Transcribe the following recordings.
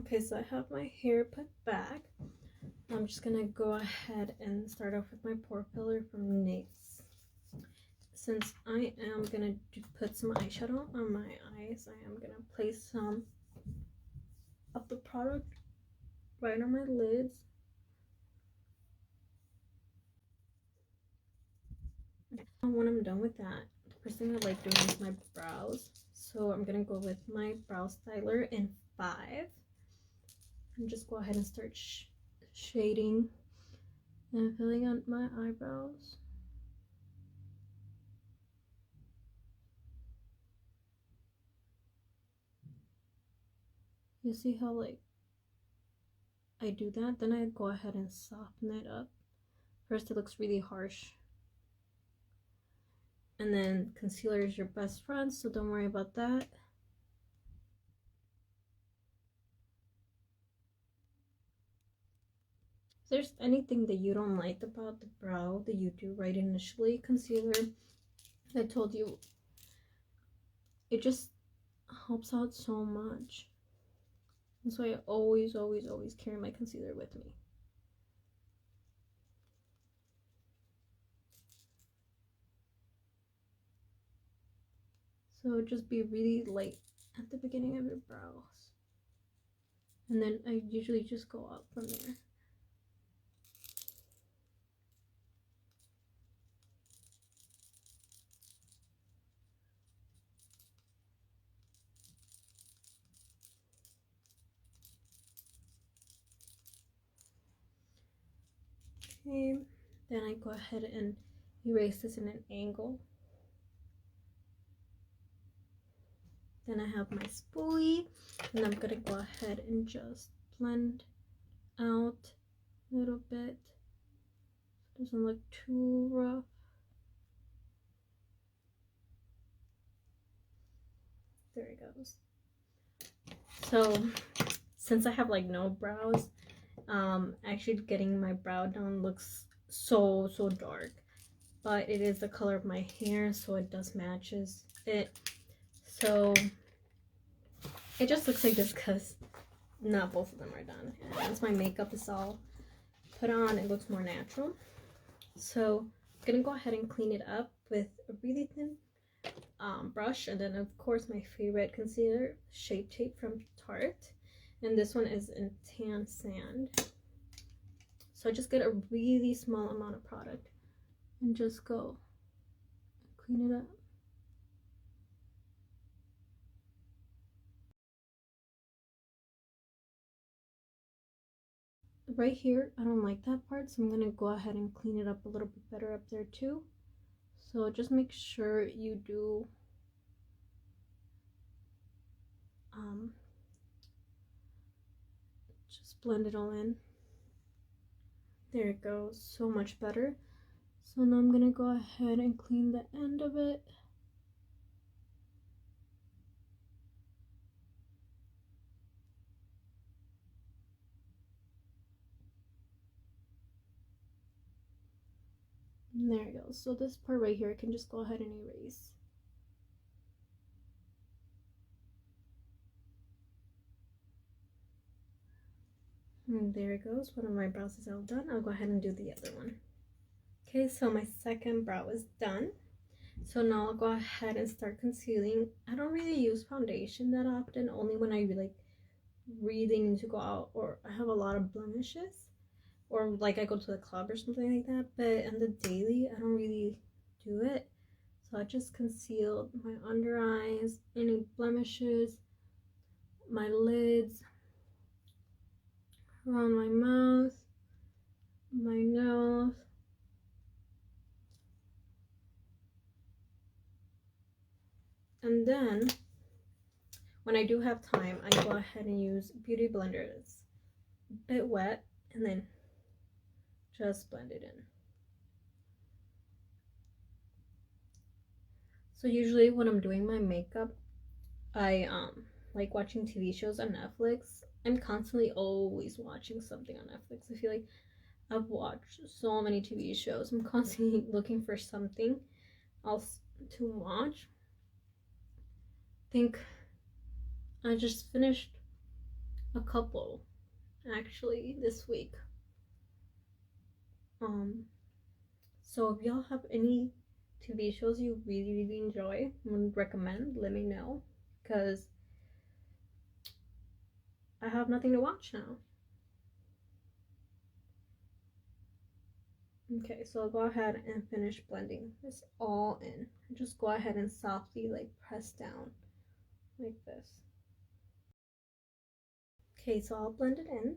Okay, so I have my hair put back. I'm just gonna go ahead and start off with my pore filler from NYX. Since I am gonna put some eyeshadow on my eyes, I am gonna place some of the product right on my lids. And when I'm done with that, the first thing I like doing is my brows. So I'm gonna go with my brow styler in 5 and just go ahead and start shading and filling out my eyebrows. You see how like I do that, then I go ahead and soften it up. First it looks really harsh, and then concealer is your best friend, so don't worry about that. If there's anything that you don't like about the brow that you do right initially, concealer, I told you, it just helps out so much. That's why I always carry my concealer with me. So just be really light at the beginning of your brows. And then I usually just go up from there. Okay, then I go ahead and erase this in an angle. Then I have my spoolie, and I'm gonna go ahead and just blend out a little bit. It doesn't look too rough. There it goes. So since I have like no brows, actually getting my brow done looks so dark, but it is the color of my hair, so it does matches it. So it just looks like this because not both of them are done. And once my makeup is all put on, it looks more natural. So I'm gonna go ahead and clean it up with a really thin brush, and then of course my favorite concealer, Shape Tape from Tarte, and this one is in Tan Sand. So I just get a really small amount of product and just go clean it up. Right here, I don't like that part, so I'm gonna go ahead and clean it up a little bit better up there too. So just make sure you do just blend it all in. There it goes, so much better. So now I'm gonna go ahead and clean the end of it. And there it goes. So this part right here I can just go ahead and erase. And there it goes. One of my brows is all done. I'll go ahead and do the other one. Okay, so my second brow is done. So now I'll go ahead and start concealing. I don't really use foundation that often, only when I really need to go out or I have a lot of blemishes, or like I go to the club or something like that. But on the daily, I don't really do it. So I just concealed my under eyes, any blemishes, my lids, around my mouth, my nose. And then when I do have time, I go ahead and use Beauty Blender. It's a bit wet, and then just blend it in. So usually when I'm doing my makeup, I like watching TV shows on Netflix. I'm constantly always watching something on Netflix. I feel like I've watched so many TV shows. I'm constantly looking for something else to watch. I think I just finished a couple actually this week. So if y'all have any TV shows you really enjoy and would recommend, let me know, because I have nothing to watch now. Okay, so I'll go ahead and finish blending this all in. Just go ahead and softly like press down like this. Okay, so I'll blend it in.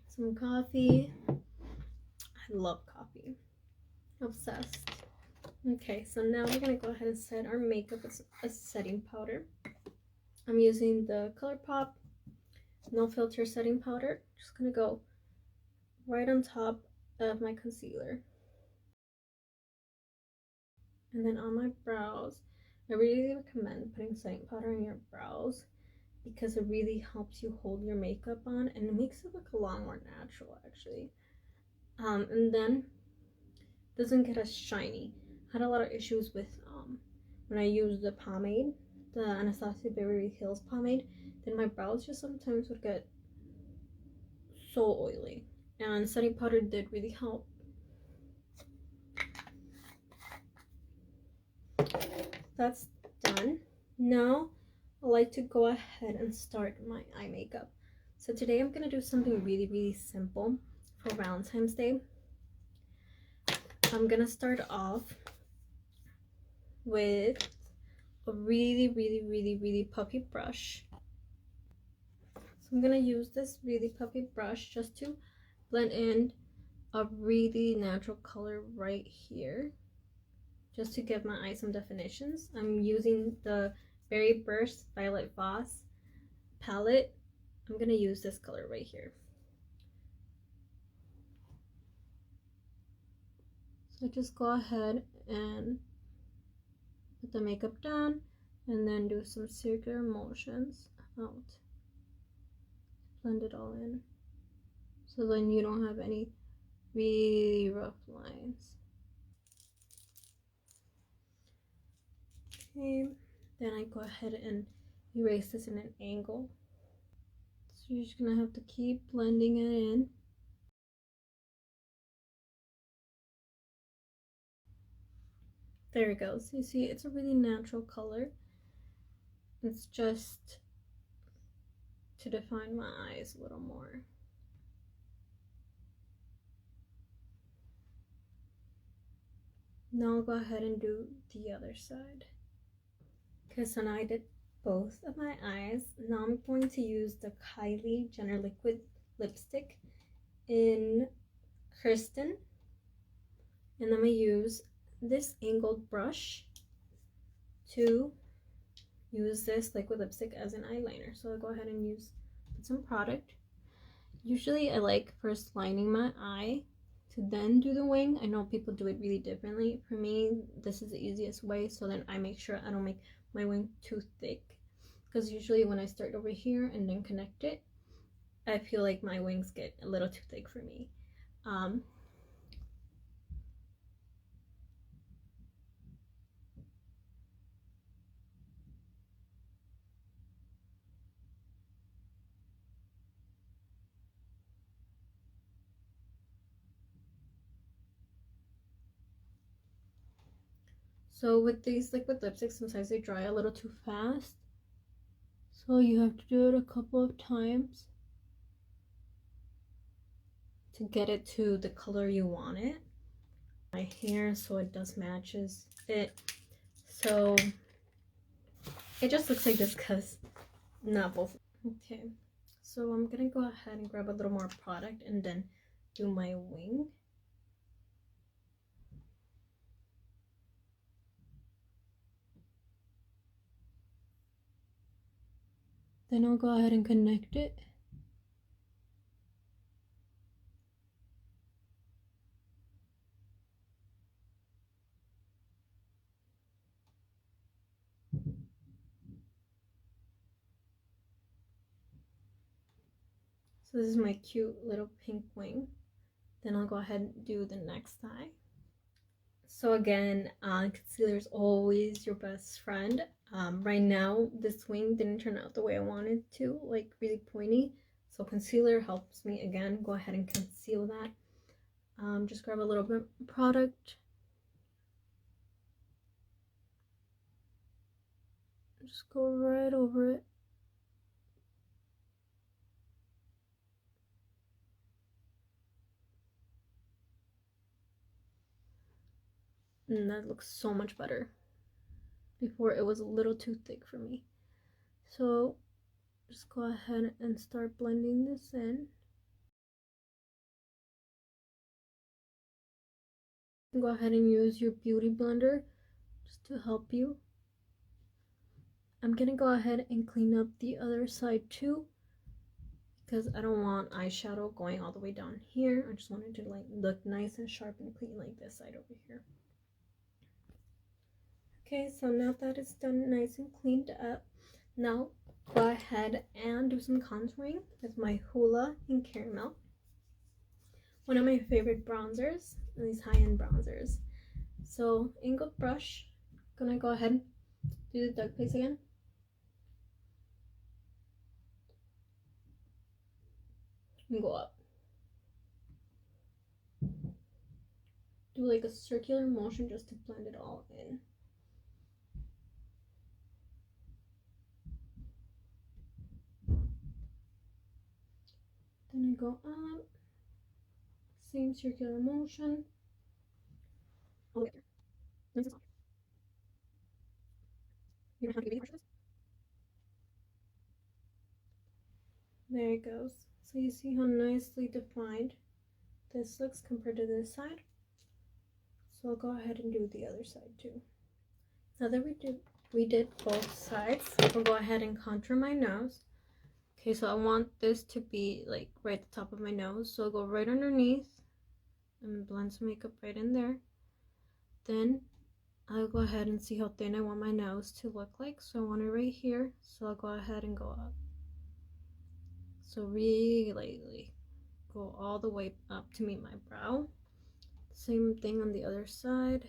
Some coffee. I love coffee. Obsessed. Okay, so now we're gonna go ahead and set our makeup with a setting powder. I'm using the ColourPop No Filter setting powder. Just gonna go right on top of my concealer. And then on my brows, I really recommend putting setting powder on your brows because it really helps you hold your makeup on and it makes it look a lot more natural actually. And then doesn't get as shiny. I had a lot of issues with when I used the pomade, the Anastasia Beverly Hills pomade, then my brows just sometimes would get so oily, and setting powder did really help. That's done. Now I like to go ahead and start my eye makeup. So today I'm gonna do something really simple for Valentine's Day. I'm gonna start off with a really puffy brush. So I'm gonna use this really puffy brush just to blend in a really natural color right here, just to give my eyes some definitions. I'm using the Berry Burst Violet Voss palette. I'm gonna use this color right here. So just go ahead and put the makeup down and then do some circular motions out. Blend it all in so then you don't have any really rough lines. Okay, then I go ahead and erase this in an angle. So you're just gonna have to keep blending it in. There it goes. You see, it's a really natural color. It's just to define my eyes a little more. Now I'll go ahead and do the other side. Okay, so now I did both of my eyes. Now I'm going to use the Kylie Jenner liquid lipstick in Kirsten, and I'm gonna use this angled brush to use this liquid lipstick as an eyeliner. So I'll go ahead and put some product. Usually I like first lining my eye to then do the wing. I know people do it really differently. For me, this is the easiest way, so then I make sure I don't make my wing too thick, because usually when I start over here and then connect it, I feel like my wings get a little too thick for me. So with these liquid lipsticks, sometimes they dry a little too fast, so you have to do it a couple of times to get it to the color you want it. My hair, so it does matches it, so it just looks like this because not both. Okay, so I'm gonna go ahead and grab a little more product and then do my wing. Then I'll go ahead and connect it. So this is my cute little pink wing. Then I'll go ahead and do the next eye. So again, concealer is always your best friend. Right now, this wing didn't turn out the way I wanted to, like really pointy. So concealer helps me again go ahead and conceal that. Just grab a little bit of product. Just go right over it. And that looks so much better. Before it was a little too thick for me. So just go ahead and start blending this in. Go ahead and use your beauty blender just to help you. I'm gonna go ahead and clean up the other side too, because I don't want eyeshadow going all the way down here. I just wanted to like look nice and sharp and clean like this side over here. Okay, so now that it's done nice and cleaned up, now go ahead and do some contouring with my Hoola in Caramel. One of my favorite bronzers, these high-end bronzers. So ingot brush, gonna go ahead and do the dark place again. And go up. Do like a circular motion just to blend it all in. Then I go up, same circular motion. All the way up there. Nice and soft. You don't have to give me brushes. There it goes. So you see how nicely defined this looks compared to this side. So I'll go ahead and do the other side too. Now that we did both sides, I'll go ahead and contour my nose. Okay, so I want this to be like right at the top of my nose. So I'll go right underneath and blend some makeup right in there. Then I'll go ahead and see how thin I want my nose to look like. So I want it right here. So I'll go ahead and go up. So really lightly go all the way up to meet my brow. Same thing on the other side.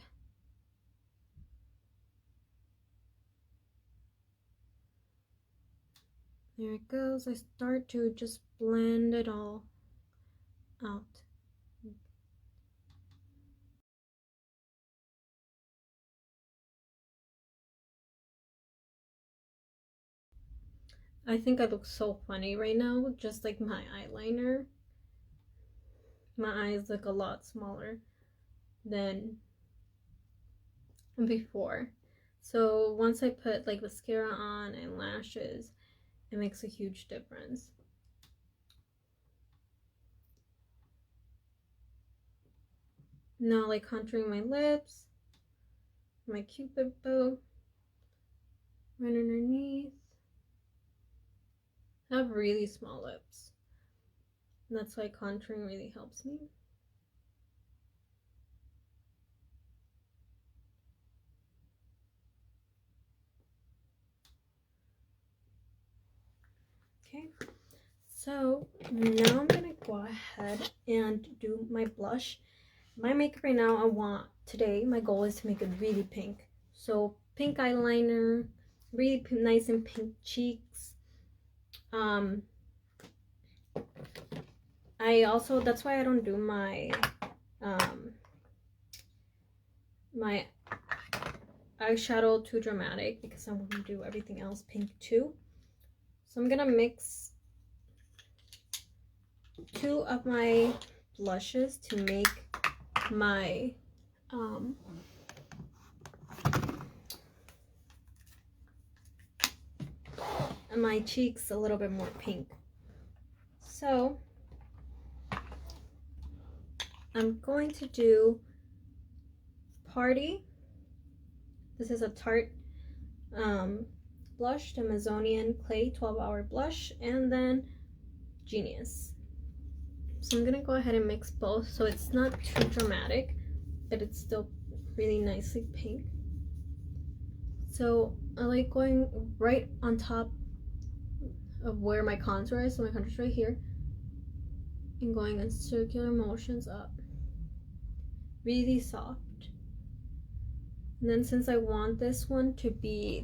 There it goes. I start to just blend it all out. I think I look so funny right now, just like my eyeliner. My eyes look a lot smaller than before. So once I put like mascara on and lashes, it makes a huge difference. Now like contouring my lips, my cupid bow, right underneath. I have really small lips. And that's why contouring really helps me. Okay, so now I'm gonna go ahead and do my blush. My makeup right now, today, my goal is to make it really pink. So pink eyeliner, really nice and pink cheeks. That's why I don't do my my eyeshadow too dramatic, because I want to do everything else pink too. So I'm gonna mix 2 of my blushes to make my my cheeks a little bit more pink. So I'm going to do Party. This is a Tarte blush, the Amazonian Clay 12-hour blush, and then Genius. So I'm gonna go ahead and mix both so it's not too dramatic, but it's still really nicely pink. So I like going right on top of where my contour is, so my contour is right here, and going in circular motions up. Really soft. And then since I want this one to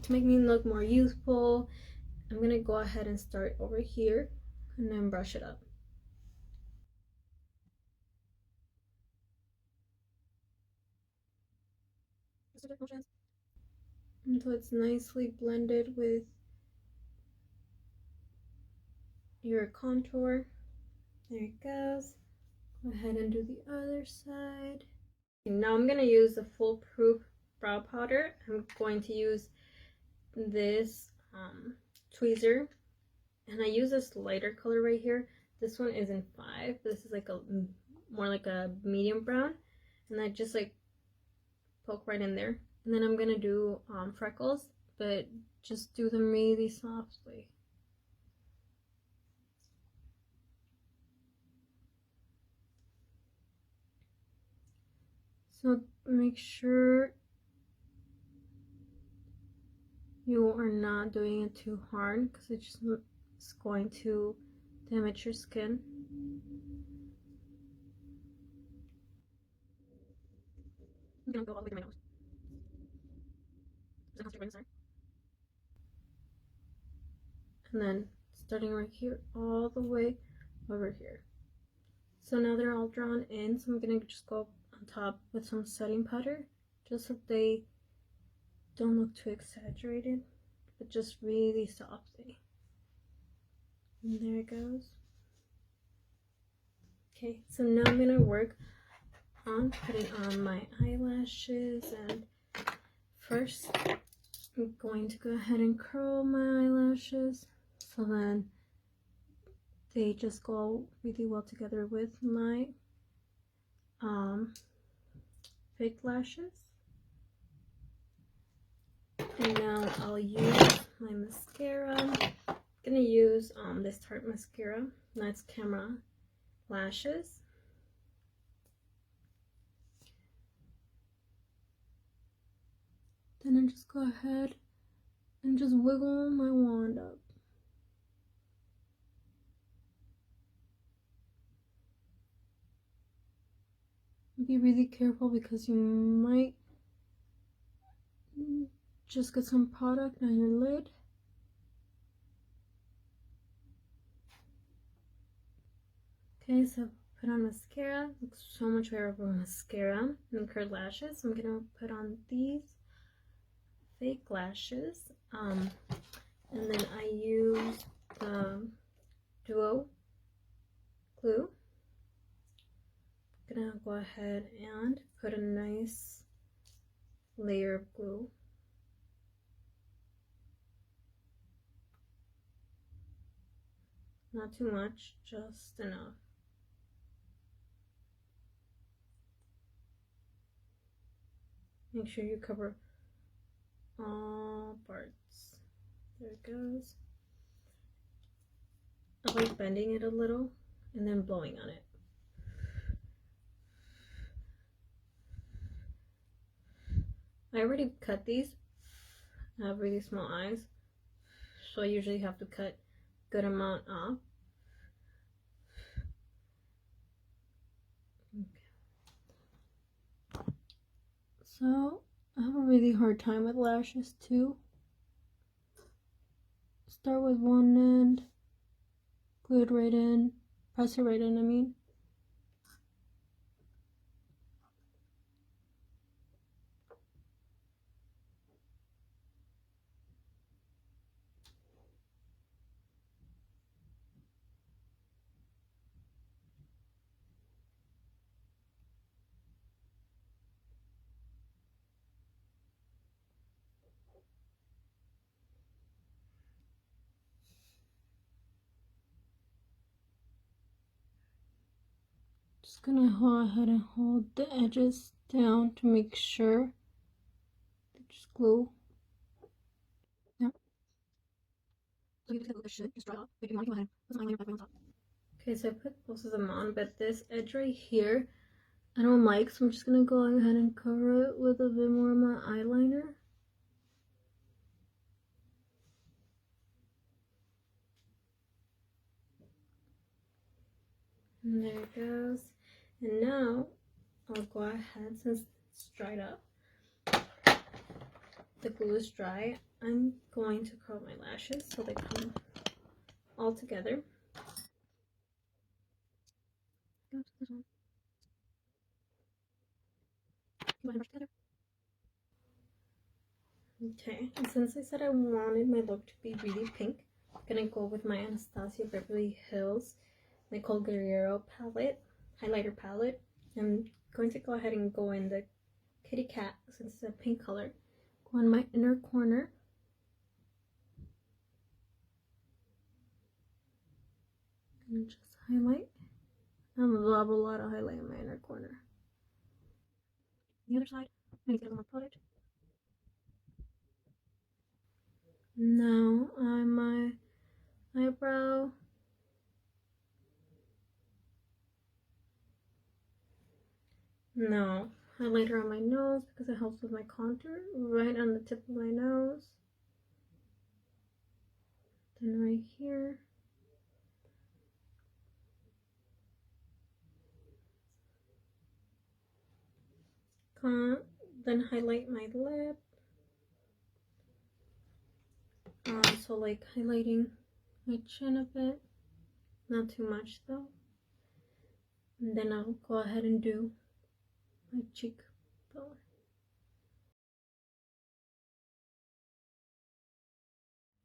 make me look more youthful, I'm gonna go ahead and start over here and then brush it up. Until it's nicely blended with your contour. There it goes. Go ahead and do the other side. Now I'm gonna use the FoolProof brow powder. I'm going to use this tweezer, and I use this lighter color right here. This one is in 5. This is like a more like a medium brown, and I just like poke right in there. And then I'm gonna do freckles, but just do them really softly. So make sure you are not doing it too hard, because it's going to damage your skin. I'm gonna go all the way to my nose. And then starting right here all the way over here. So now they're all drawn in, so I'm gonna just go on top with some setting powder, just so they don't look too exaggerated, but just really softly. And there it goes. Okay, so now I'm gonna work on putting on my eyelashes, and first I'm going to go ahead and curl my eyelashes so then they just go really well together with my fake lashes. And now I'll use my mascara. I'm gonna use this Tarte mascara. That's Camera Lashes. Then I just go ahead and just wiggle my wand up. Be really careful because you might just get some product on your lid. Okay, so put on mascara. Looks so much better with mascara and curled lashes. I'm gonna put on these fake lashes, and then I use the Duo glue. I'm gonna go ahead and put a nice layer of glue. Not too much, just enough. Make sure you cover all parts. There it goes. I like bending it a little and then blowing on it. I already cut these. I have really small eyes, so I usually have to cut a good amount off. Okay. So I have a really hard time with lashes too. Start with one end, glue it right in, press it right in, I mean. Just gonna go ahead and hold the edges down to make sure they just glue. Yeah. So you can look shit, just dry off. But if you want to go ahead, put some eyeliner back on top. Okay, so I put both of them on, but this edge right here I don't like, so I'm just gonna go ahead and cover it with a bit more of my eyeliner. And there it goes. And now I'll go ahead, since it's dried up, the glue is dry, I'm going to curl my lashes so they come all together. Okay, and since I said I wanted my look to be really pink, I'm gonna go with my Anastasia Beverly Hills Nicole Guerriero palette, highlighter palette. I'm going to go ahead and go in the kitty cat since it's a pink color. Go in my inner corner. And just highlight. I'm gonna lob a lot of highlight in my inner corner. The other side, I'm gonna get a little more product. Now on my eyebrow. Now highlighter on my nose because it helps with my contour. Right on the tip of my nose. Then right here. Then highlight my lip. So like highlighting my chin a bit, not too much though. And then I'll go ahead and do my cheekbone.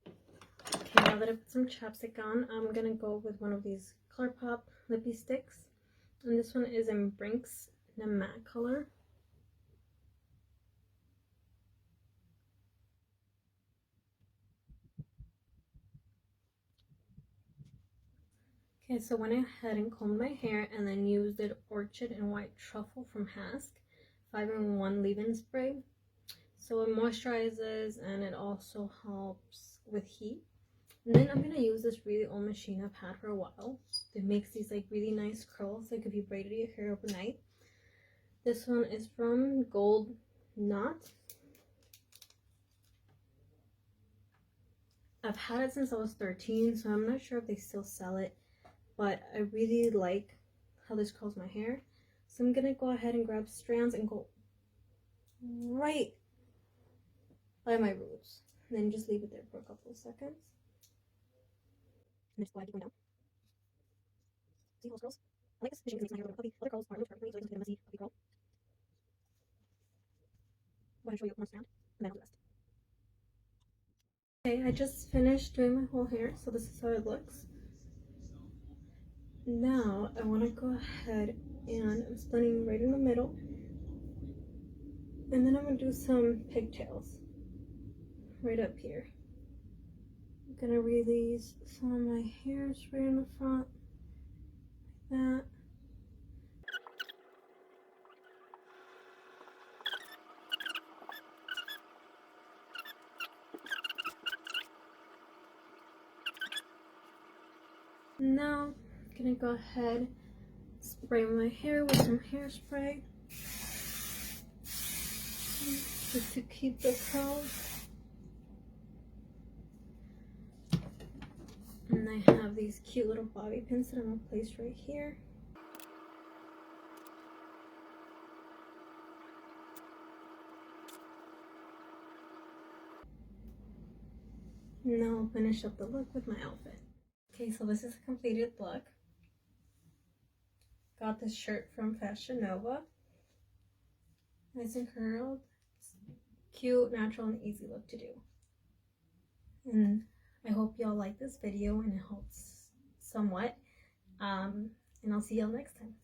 Okay, now that I put some chapstick on, I'm gonna go with one of these ColourPop lippy sticks. And this one is in Brinks in a matte color. Okay, so went ahead and combed my hair and then used the Orchid and White Truffle from Hask 5-in-1 leave-in spray. So it moisturizes and it also helps with heat. And then I'm gonna use this really old machine I've had for a while. It makes these like really nice curls, like if you braided your hair overnight. This one is from Gold Knot. I've had it since I was 13, so I'm not sure if they still sell it, but I really like how this curls my hair. So I'm gonna go ahead and grab strands and go right by my roots. And then just leave it there for a couple of seconds. And just go ahead and keep going down. See those curls? I like this machine because it makes my hair a little puffy. Other curls are a little too perfectly, so it's a messy, puffy curl. Go ahead and show you one strand, and then I'll do the rest. Okay, I just finished doing my whole hair, so this is how it looks. Now I want to go ahead and I'm splitting right in the middle, and then I'm going to do some pigtails right up here. I'm going to release some of my hairs right in the front, like that. Now I'm going to go ahead spray my hair with some hairspray just to keep the curls. And I have these cute little bobby pins that I'm going to place right here. And now I'll finish up the look with my outfit. Okay, so this is a completed look. Got this shirt from Fashion Nova. Nice and curled. It's cute, natural, and easy look to do. And I hope y'all like this video and it helps somewhat. And I'll see y'all next time.